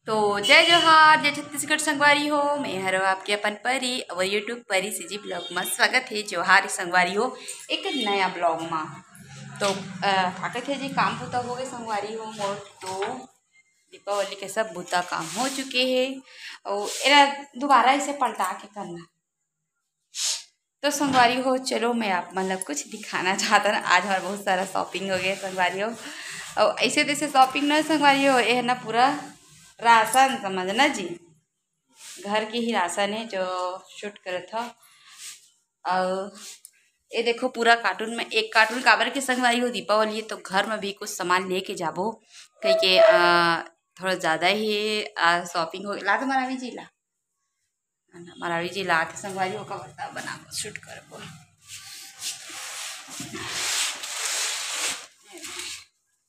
तो जय जोहार, जय छत्तीसगढ़ संगवारी हो। मैं हरो आपके अपन परी और यूट्यूब परी सीजी ब्लॉग में स्वागत है। जोहार संगवारी हो एक नया ब्लॉग में। तो ताकत है जी, काम बूता हो गए संगवारी हो मोर। तो दीपावली के सब बूता काम हो चुके हैं और एरा दोबारा इसे पलटा के करना। तो संगवारी हो चलो मैं आप मतलब कुछ दिखाना चाहता ना। आज हमारा बहुत सारा शॉपिंग हो गया संगवारी हो, और ऐसे तैसे शॉपिंग ना संगवारी हो, ये है ना पूरा राशन समझना जी, घर की ही राशन है जो शूट करे था। और ये देखो पूरा कार्टून में एक कार्टून काबर के संगवारी हो दीपावली है तो घर में भी कुछ सामान लेके जाबो कहीं के थोड़ा ज़्यादा ही शॉपिंग हो ला। तो मरावी जी ला, मरावी जी ला थे संगवारी हो का बना शूट करबो।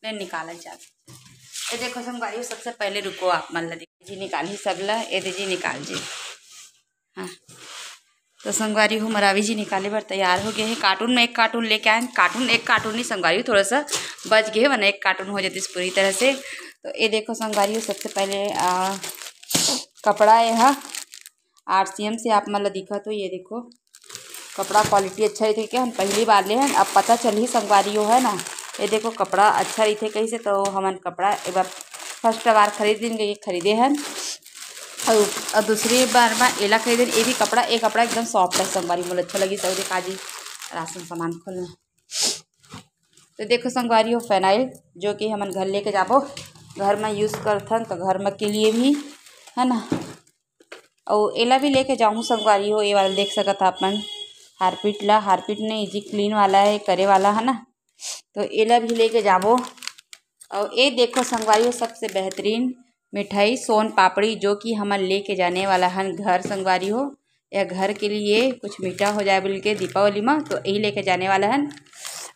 ले निकाला जाता। ये देखो संगवारी हो, सबसे पहले रुको आप मान ला जी निकाल ही सब ला। ये दीजिए निकाल जी। हाँ तो संगवारी हो मरावी जी निकाले पर तैयार हो गए हैं। कार्टून में एक कार्टून लेके आए। कार्टून एक कार्टून नहीं संगवारी हो, थोड़ा सा बच गए वरना एक कार्टून हो जाती पूरी तरह से। तो ये देखो संगवारी हो, सबसे पहले कपड़ा है हाँ RCM से आप मतलब दिखा। तो ये देखो कपड़ा क्वालिटी अच्छा रही क्या, हम पहली बार ले हैं अब पता चल ही संगवारी हो है ना। ये देखो कपड़ा अच्छा रही थे कहीं से, तो हमन कपड़ा एक बार फर्स्ट बार खरीदे हैं और दूसरी बार में एला खरीदे। ये भी कपड़ा एकदम सॉफ्ट है संगवारी, मुझे अच्छा लगी। सब देखा जी राशन सामान खोलना। तो देखो संगवारी हो फेनाइल जो कि हमन घर लेके जाबो, घर में यूज़ करथन तो घर में के लिए भी है ना। और एला भी लेके जाऊँ संगवारी हो। ये वाला देख सकत अपन हारपीट ला, हारपीट नहीं इजी क्लीन वाला है करे वाला है ना। तो एला भी लेके जाबो। और ये देखो संगवारी हो सबसे बेहतरीन मिठाई सोन पापड़ी जो कि हम लेके जाने वाला है घर संगवारी हो। या घर के लिए कुछ मीठा हो जाए बोल के दीपावली में, तो यही लेके जाने वाला है।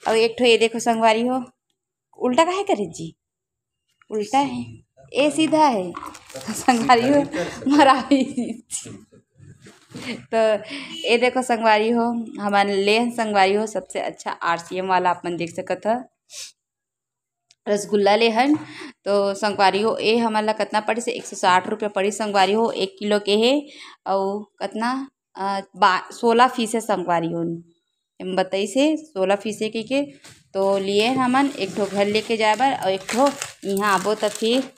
और एक ठो ये देखो संगवारी हो, उल्टा काहे करे जी, उल्टा है ये सीधा है संगवारी हो मरावी। तो ये देखो संगवारी हो हमारे ले संगवारी हो सबसे अच्छा RCM वाला अपन देख सकत है रसगुल्ला ले हन। तो संगवारी हो ये हमारा कितना पड़ी से 160 रुपये पड़ी संगवारी हो। 1 किलो के है और कितना 16 फीस है संगवारी हो। बताई से 16 फीस है के तो लिए हमन एक ठो घर लेके जाए बर और एक ठो यहाँ आबो तो फिर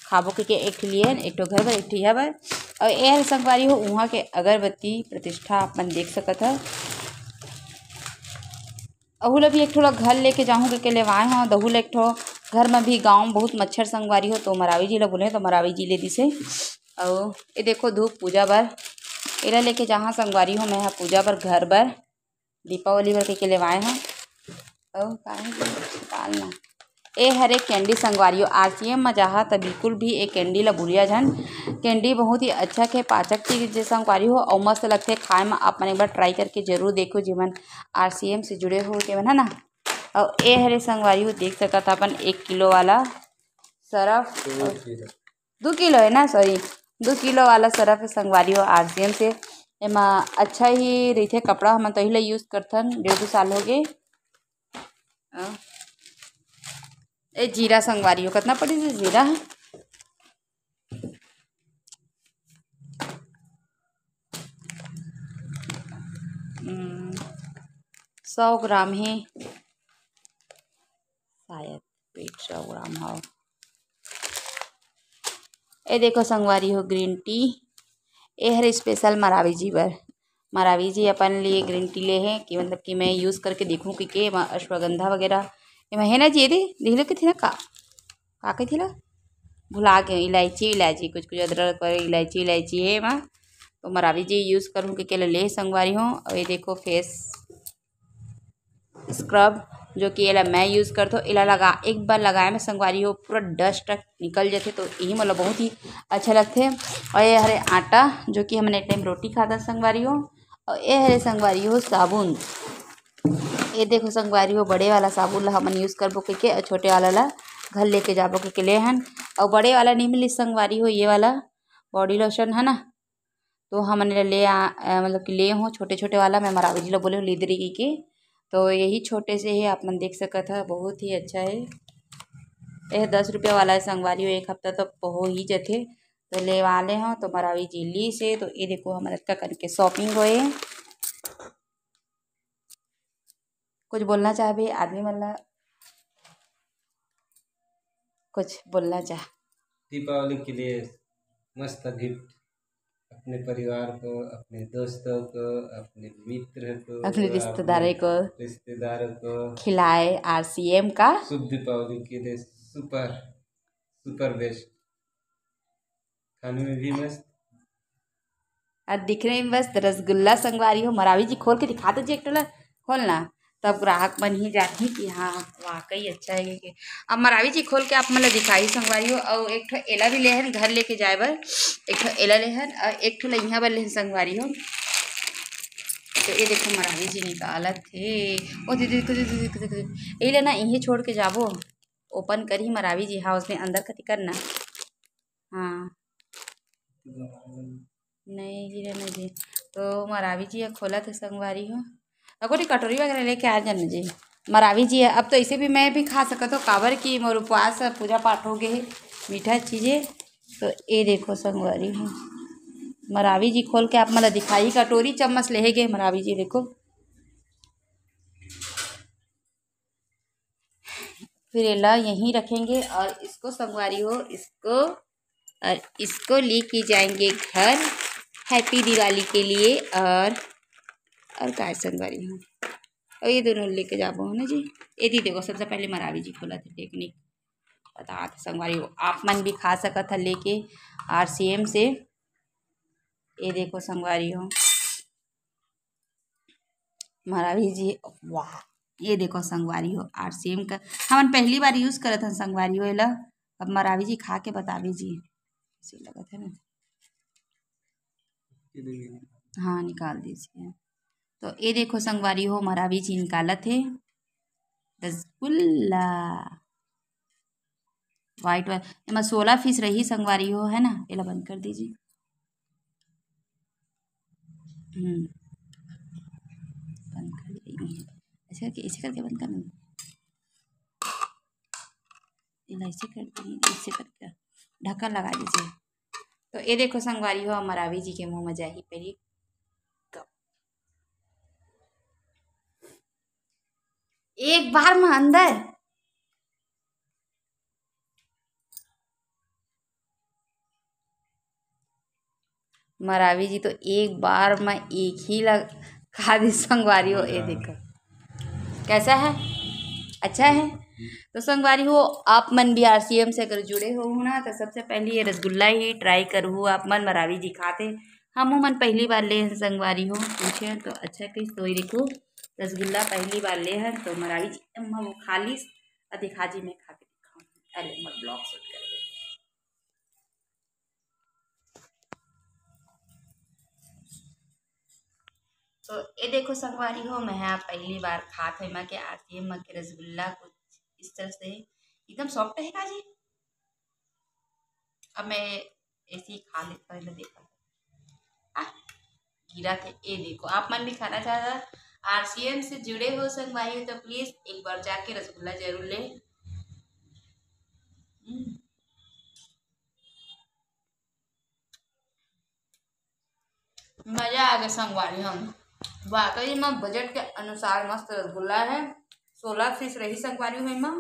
खाबो के एक ठो लिए एक ठो घर बर एक ठो यहाँ बर। और ये संगवारी हो वहाँ के अगरबत्ती प्रतिष्ठा अपन देख सकत है। अहुला भी एक ठो घर लेके जाऊँ के लेवाए हाँ दहुला एक ठो घर में भी गाँव बहुत मच्छर संगवारी हो तो मरावी जी ला बोले तो मरावी जी ले दिसे। और ये देखो धूप पूजा बर एला लेके जहाँ संगवारी हो मैं पूजा बर घर बर दीपावली बर के लेवाए हाँ। और निकालना ए हरे कैंडी संगवारी हो RCM में जहाँ तो बिल्कुल भी एक कैंडी ला भूलिया जन। कैंडी बहुत ही अच्छा के पाचक चीज जैसे संगवारी हो और मस्त लगते खाए में। आप एक बार ट्राई करके जरूर देखो जीवन RCM से जुड़े हो के है ना। और ए हरे संगवारी हो देख सकता था अपन 1 किलो वाला सरफ 2 किलो है ना, सॉरी 2 किलो वाला सरफ है संगवारी हो RCM से। एमा अच्छा ही रही थे कपड़ा, हम तो ही यूज़ करथन 1.5-2 साल हो गए। ए जीरा संगवारी हो कितना पड़ी से जीरा है 100 ग्राम है शायद 100 ग्राम हो। ये देखो संगवारी हो ग्रीन टी ये हर स्पेशल मरावी जी बर। मरावी जी अपन लिए ग्रीन टी ले हैं कि मतलब कि मैं यूज़ करके देखूँ कि अश्वगंधा वगैरह ये है ना जी। दे देख के थे ना का थे ना भुला गए इलायची कुछ कुछ अदरक इलायची है माँ। तो मरावी जी यूज़ करूँ कि ले संगवारी हूँ। और ये देखो फेस स्क्रब जो कि एला मैं यूज़ करता हूँ। एला लगा एक बार लगाए में संगवारी हो पूरा डस्ट निकल जाते तो यही मतलब बहुत ही अच्छा लगते। और ये हरे आटा जो कि हमने टाइम रोटी खाता संगवारी हो। और ये हरे संगवारी हो साबुन, ये देखो संगवारी हो बड़े वाला साबुन ला हमन यूज़ करबो के छोटे वाला ला घर लेके जाबो के ले हन। और बड़े वाला नहीं मिली संगवारी हो ये वाला बॉडी लोशन है ना। तो हमने मतलब कि ले हो छोटे छोटे वाला मैं मरावी जी ला बोले लीदरी के। तो यही छोटे से ही आप मन देख सकत है बहुत ही अच्छा है। यह 10 रुपये वाला है संगवारी हो, 1 हफ्ता तो हो ही जाते तो ले वाले हों तो मरावी जिली से। तो ये देखो हमारे का करके शॉपिंग होए। कुछ बोलना चाहे भाई आदमी मतलब कुछ बोलना चाह। दीपावली के लिए मस्त गिफ्ट अपने परिवार को, अपने दोस्तों को, अपने मित्र को, अपने रिश्तेदारों को खिलाए RCM का शुभ दीपावली के लिए सुपर सुपर बेस्ट, खाने में भी मस्त और दिखने में बस रसगुल्ला संगवारी हो। मरावी जी खोल के दिखा दीजिए एक टोला खोलना, तब ग्राहक बन ही जाती कि हाँ वाकई अच्छा है कि। अब मरावी जी खोल के आप मतलब दिखाई संगवारी हो। और एक ठो एला भी लेहन घर लेके जाए बर, एक ठो एला लेहन और एक ठो लइहा बर लेहन संगवारी हो। तो ये देखो मरावी जी निकालत थे। ओ दीदी ये लेना यहीं छोड़ के जाबो, ओपन करी मरावी जी। हाँ उसमें अंदर कति करना। हाँ नहीं गिरे न जी। तो मरावी जी खोला थे संगवारी हो। अगर कटोरी वगैरह लेके आ जाना जी मरावी जी। अब तो इसे भी मैं भी खा सकता हूँ काबर की मोर उपवास पूजा पाठ हो गए मीठा चीज़ें। तो ये देखो संगवारी हो मरावी जी खोल के आप मतलब दिखाई कटोरी चम्मच ले गए मरावी जी देखो। फिर एला यहीं रखेंगे और इसको संगवारी हो इसको और इसको लेके जाएंगे घर हैप्पी दिवाली के लिए। और काय संगवारी हो और ये दोनों लेके जाबो है ना जी। ये दी देखो सबसे पहले मरावी जी खोला था टेक्निक बता संगवारी हो। आप मन भी खा सकत है लेके RCM से। ये देखो संगवारी हो मरावी जी वाह। ये देखो संगवारी हो RCM का हमन पहली बार यूज़ करत हन संगवारी हो एला। अब मरावी जी खा के बतावे जी ऐसे लगत है ना। हाँ निकाल दीजिए। तो ये देखो संगवारी हो मरावी जी निकालत है रसगुल्ला वाइट वाइट एमा 16 पीस रही संगवारी हो है ना। एला बंद कर दीजिए। बंद कर दीजिए ऐसे करके बंद करना। ऐसे कर दीजिए ऐसे करके ढक्कन लगा दीजिए। तो ये देखो संगवारी हो मरावी जी के मुँह में जाही पहली एक बार में अंदर। मरावी जी तो एक बार में एक ही खा दी संगवारी हो। ये देखो कैसा है अच्छा है। तो संगवारी हो आप मन भी RCM से अगर जुड़े हो ना तो सबसे पहले ये रसगुल्ला ही ट्राई करूँ आप मन मरावी जी खाते हम मन पहली बार ले हैं संगवारी हो पूछे तो अच्छा कही तो ये देखो रसगुल्ला पहली बार ले हैं। तो मरावी जी वो खा ली दिखा जी मैं खा के दिखाऊँ। अरे मत ब्लॉग शूट कर दे। तो ये देखो संगवारी हो मैं आप पहली बार खाते हैं के RCM के रसगुल्ला कुछ इस तरह से एकदम सॉफ्ट है जी। अब मैं ऐसे ही खा लेता पहले देखा गिरा थे। ये देखो आप मन भी खाना चाहता RCM से जुड़े हो संगवारी हो तो प्लीज एक बार जाके रसगुल्ला जरूर ले। मजा आ गया संगवारी हम वाकई में बजट के अनुसार मस्त रसगुल्ला है। 16 पीस रही संगवारी हुई में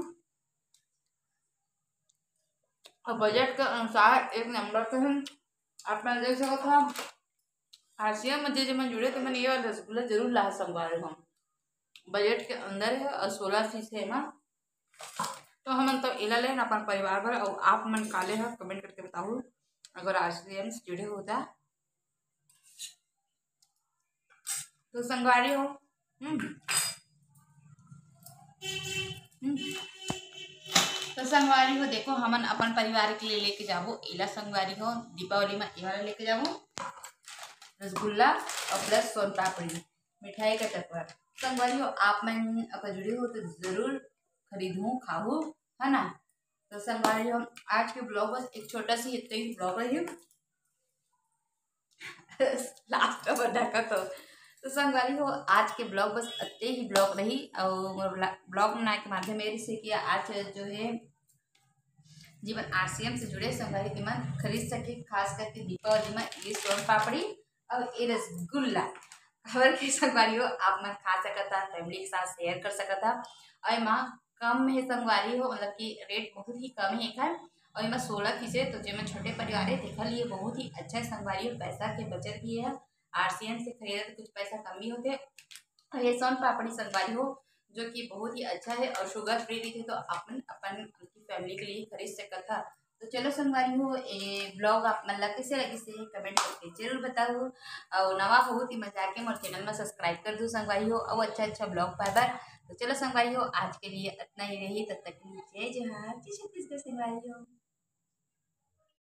और बजट के अनुसार एक नंबर पे हम आप देख सको था RCM में जो मैं जुड़े तो मैंने ये वाला रसगुल्ला जरूर ला संगवारी हम बजट के अंदर है और 16 पीस है ना। तो हम तो इला ले अपन परिवार भर और आप मन काले है कमेंट करके बताओ अगर RCM से जुड़े होता तो संगवारी हो। तो संगवारी हो देखो हमन अपन परिवार के लिए लेके जाबो एला संगवारी हो दीपावली में ये वाला लेके जाबो रसगुल्ला और प्लस सोन पापड़ी मिठाई का टकरा। संगवारी हो आप मन अगर जुड़े हो तो जरूर खरीदूँ खाऊँ है ना। तो संगवारी हो आज के ब्लॉग बस एक छोटा सी इतना ही ब्लॉग रही लास्ट में ढका तो संगवारी हो आज के ब्लॉग बस इतने ही ब्लॉग रही और ब्लॉग बनाने के माध्यम मेरे से किया आज जो है जीवन RCM से जुड़े संगवारी तिमन खरीद सके, खास करके दीपावली में ये सोन पापड़ी और ये रसगुल्ला खबर के संगवारी हो आप मन खा सकता, फैमिली के साथ शेयर कर सकता। और एमा कम है संगवारी हो, मतलब कि रेट बहुत ही कम है एखर। और एमा 16 पीस है, तो जेमा छोटे परिवार है देखा लिए बहुत ही अच्छा संगवारी हो, पैसा के बचत भी है। RCM से खरीदे तो कुछ पैसा कम भी होते। और ये सोन पापड़ी संगवारी हो जो कि बहुत ही अच्छा है और शुगर फ्री भी थे, तो अपन अपन फैमिली के लिए खरीद सकता था। तो चलो संगवारी हो ये ब्लॉग आप मन ला कैसे लगी से कमेंट करके जरूर बताओ। और नवा हो तो मजा के मोर चैनल में सब्सक्राइब कर दो संगवारी हो, और अच्छा अच्छा ब्लॉग पाए बार। तो चलो संगवारी हो आज के लिए इतना ही रही, तब तक के लिए जय जवाहर जय छत्तीसगढ़ संगवारी हो।